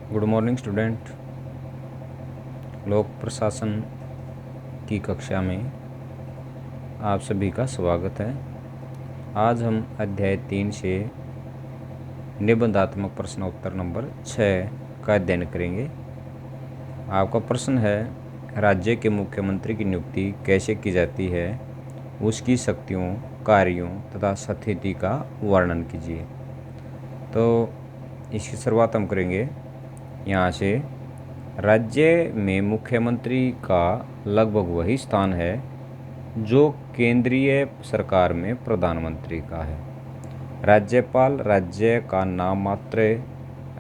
Good morning student. लोक प्रशासन की कक्षा में आप सभी का स्वागत है। आज हम अध्याय 3 से निबंधात्मक प्रश्नोत्तर नंबर 6 का अध्ययन करेंगे। आपका प्रश्न है, राज्य के मुख्यमंत्री की नियुक्ति कैसे की जाती है, उसकी शक्तियों, कार्यों तथा स्थिति का वर्णन कीजिए। तो इसकी शुरुआत हम करेंगे यहाँ से। राज्य में मुख्यमंत्री का लगभग वही स्थान है जो केंद्रीय सरकार में प्रधानमंत्री का है। राज्यपाल राज्य का नाम मात्र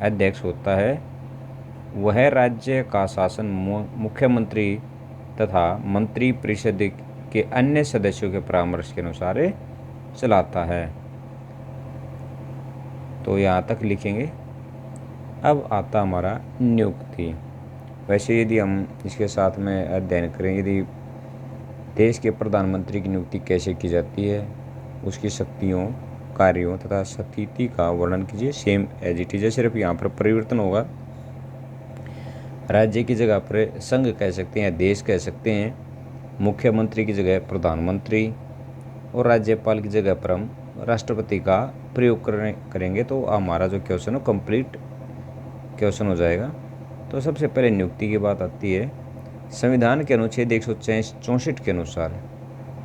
अध्यक्ष होता है। वह राज्य का शासन मुख्यमंत्री तथा मंत्री परिषद के अन्य सदस्यों के परामर्श के अनुसार चलाता है। तो यहाँ तक लिखेंगे। अब आता हमारा नियुक्ति। वैसे यदि हम इसके साथ में अध्ययन करें, यदि देश के प्रधानमंत्री की नियुक्ति कैसे की जाती है, उसकी शक्तियों, कार्यों तथा स्थिति का वर्णन कीजिए। सेम एज इट इज है, सिर्फ यहाँ पर परिवर्तन होगा। राज्य की जगह पर संघ कह सकते हैं, देश कह सकते हैं। मुख्यमंत्री की जगह प्रधानमंत्री और राज्यपाल की जगह पर हम राष्ट्रपति का प्रयोग करेंगे। तो हमारा जो क्वेश्चन हो कंप्लीट क्वेश्चन हो जाएगा। तो सबसे पहले नियुक्ति की बात आती है। संविधान के अनुच्छेद 164 के अनुसार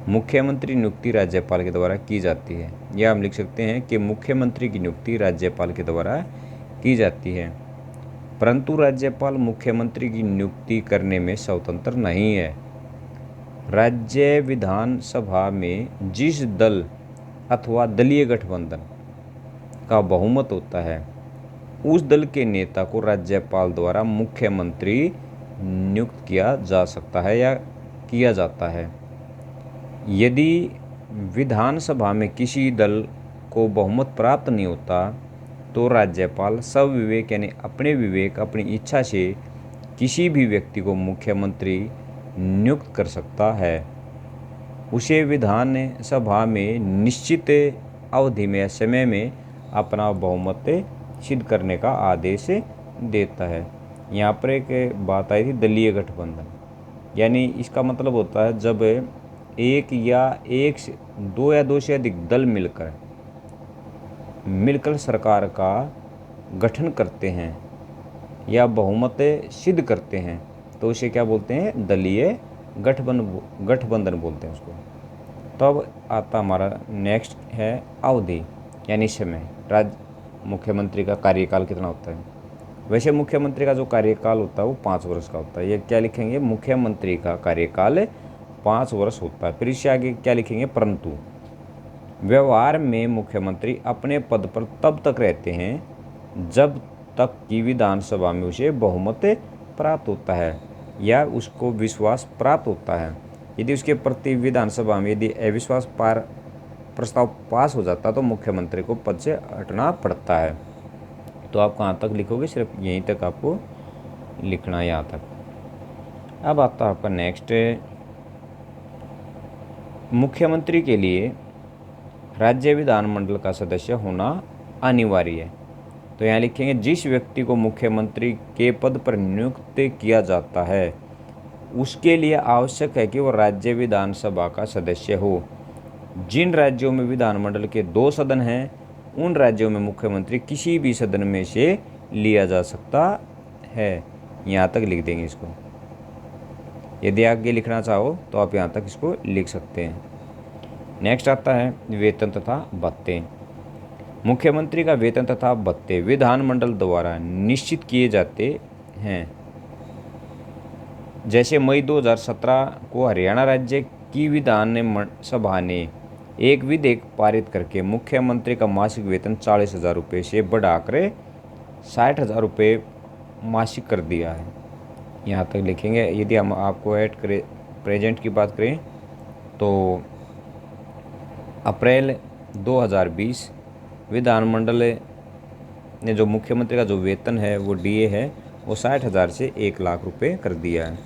मुख्यमंत्री नियुक्ति राज्यपाल के द्वारा की जाती है। या हम लिख सकते हैं कि मुख्यमंत्री की नियुक्ति राज्यपाल के द्वारा की जाती है, परंतु राज्यपाल मुख्यमंत्री की नियुक्ति करने में स्वतंत्र नहीं है। राज्य विधानसभा में जिस दल अथवा दलीय गठबंधन का बहुमत होता है, उस दल के नेता को राज्यपाल द्वारा मुख्यमंत्री नियुक्त किया जा सकता है या किया जाता है। यदि विधानसभा में किसी दल को बहुमत प्राप्त नहीं होता तो राज्यपाल स्वविवेक यानी अपने विवेक, अपनी इच्छा से किसी भी व्यक्ति को मुख्यमंत्री नियुक्त कर सकता है। उसे विधानसभा में निश्चित अवधि में या समय में अपना बहुमत सिद्ध करने का आदेश देता है। यहाँ पर एक बात आई थी, दलीय गठबंधन, यानी इसका मतलब होता है जब दो या दो से अधिक दल मिलकर सरकार का गठन करते हैं या बहुमत सिद्ध करते हैं, तो उसे क्या बोलते हैं? दलीय गठबंधन बोलते हैं उसको। तो अब आता हमारा नेक्स्ट है अवधि यानी समय। मुख्यमंत्री का कार्यकाल कितना होता है? वैसे मुख्यमंत्री का जो कार्यकाल होता है वो 5 वर्ष का होता है। ये क्या लिखेंगे? मुख्यमंत्री का कार्यकाल 5 वर्ष होता है। फिर इससे आगे क्या लिखेंगे? परंतु व्यवहार में मुख्यमंत्री अपने पद पर तब तक रहते हैं जब तक कि विधानसभा में उसे बहुमत प्राप्त होता है या उसको विश्वास प्राप्त होता है। यदि उसके प्रति विधानसभा में यदि अविश्वास प्रस्ताव पास हो जाता तो मुख्यमंत्री को पद से हटना पड़ता है। तो आप कहाँ तक लिखोगे? सिर्फ यहीं तक आपको लिखना है, यहाँ तक। अब आता है आपका नेक्स्ट, मुख्यमंत्री के लिए राज्य विधानमंडल का सदस्य होना अनिवार्य है। तो यहाँ लिखेंगे, जिस व्यक्ति को मुख्यमंत्री के पद पर नियुक्त किया जाता है उसके लिए आवश्यक है कि वो राज्य विधानसभा का सदस्य हो। जिन राज्यों में विधानमंडल के 2 सदन हैं, उन राज्यों में मुख्यमंत्री किसी भी सदन में से लिया जा सकता है। यहाँ तक लिख देंगे इसको। यदि आगे लिखना चाहो तो आप यहाँ तक इसको लिख सकते हैं। नेक्स्ट आता है वेतन तथा भत्ते। मुख्यमंत्री का वेतन तथा भत्ते विधानमंडल द्वारा निश्चित किए जाते हैं। जैसे मई 2017 को हरियाणा राज्य की विधानसभा ने एक विधेयक पारित करके मुख्यमंत्री का मासिक वेतन 40,000 रुपये से बढ़ाकर 60,000 रुपये मासिक कर दिया है। यहाँ तक लिखेंगे। यदि हम आपको ऐड करें, प्रेजेंट की बात करें तो अप्रैल 2020 विधानमंडल ने जो मुख्यमंत्री का जो वेतन है वो डीए है वो 60,000 से 1 लाख रुपये कर दिया है।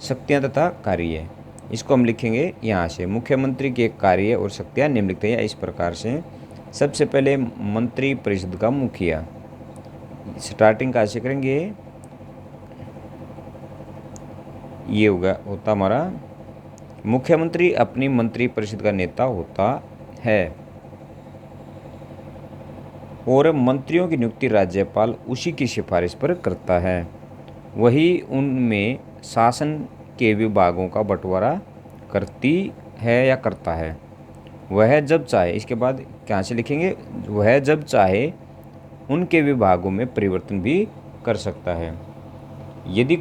शक्तियाँ तथा कार्य, इसको हम लिखेंगे यहाँ से। मुख्यमंत्री के कार्य और शक्तियाँ निम्नलिखित हैं इस प्रकार से। सबसे पहले मंत्री परिषद का मुखिया, स्टार्टिंग कहाँ से करेंगे, ये होता हमारा मुख्यमंत्री अपनी मंत्रिपरिषद का नेता होता है और मंत्रियों की नियुक्ति राज्यपाल उसी की सिफारिश पर करता है। वही उनमें शासन के विभागों का बंटवारा करती है या करता है। वह जब चाहे, इसके बाद क्या से लिखेंगे, वह जब चाहे उनके विभागों में परिवर्तन भी कर सकता है। यदि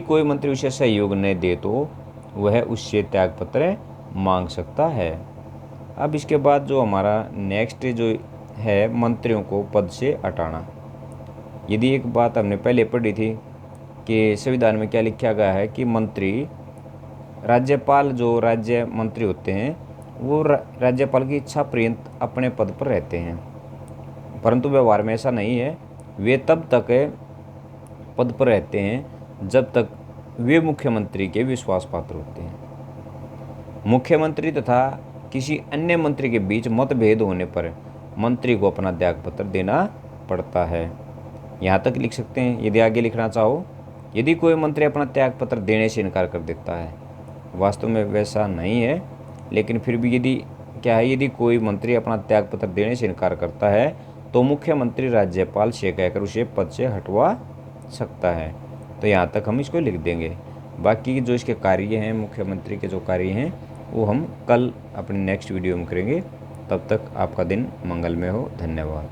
कोई मंत्री उसे सहयोग न दे तो वह उससे त्यागपत्र मांग सकता है। अब इसके बाद जो हमारा नेक्स्ट जो है, मंत्रियों को पद से हटाना। यदि एक बात हमने पहले पढ़ी थी कि संविधान में क्या लिखा गया है कि राज्यपाल जो राज्य मंत्री होते हैं वो राज्यपाल की इच्छा पर्यंत अपने पद पर रहते हैं, परंतु व्यवहार में ऐसा नहीं है। वे तब तक पद पर रहते हैं जब तक वे मुख्यमंत्री के विश्वास पात्र होते हैं। मुख्यमंत्री तथा किसी अन्य मंत्री के बीच मतभेद होने पर मंत्री को अपना त्यागपत्र देना पड़ता है। यहाँ तक लिख सकते हैं। यदि आगे लिखना चाहो, यदि कोई मंत्री अपना त्यागपत्र देने से इनकार कर देता है, वास्तव में वैसा नहीं है, लेकिन फिर भी यदि कोई मंत्री अपना त्यागपत्र देने से इनकार करता है तो मुख्यमंत्री राज्यपाल से कहकर उसे पद से हटवा सकता है। तो यहाँ तक हम इसको लिख देंगे। बाकी जो इसके कार्य हैं, मुख्यमंत्री के जो कार्य हैं, वो हम कल अपने नेक्स्ट वीडियो में करेंगे। तब तक आपका दिन मंगलमय हो। धन्यवाद।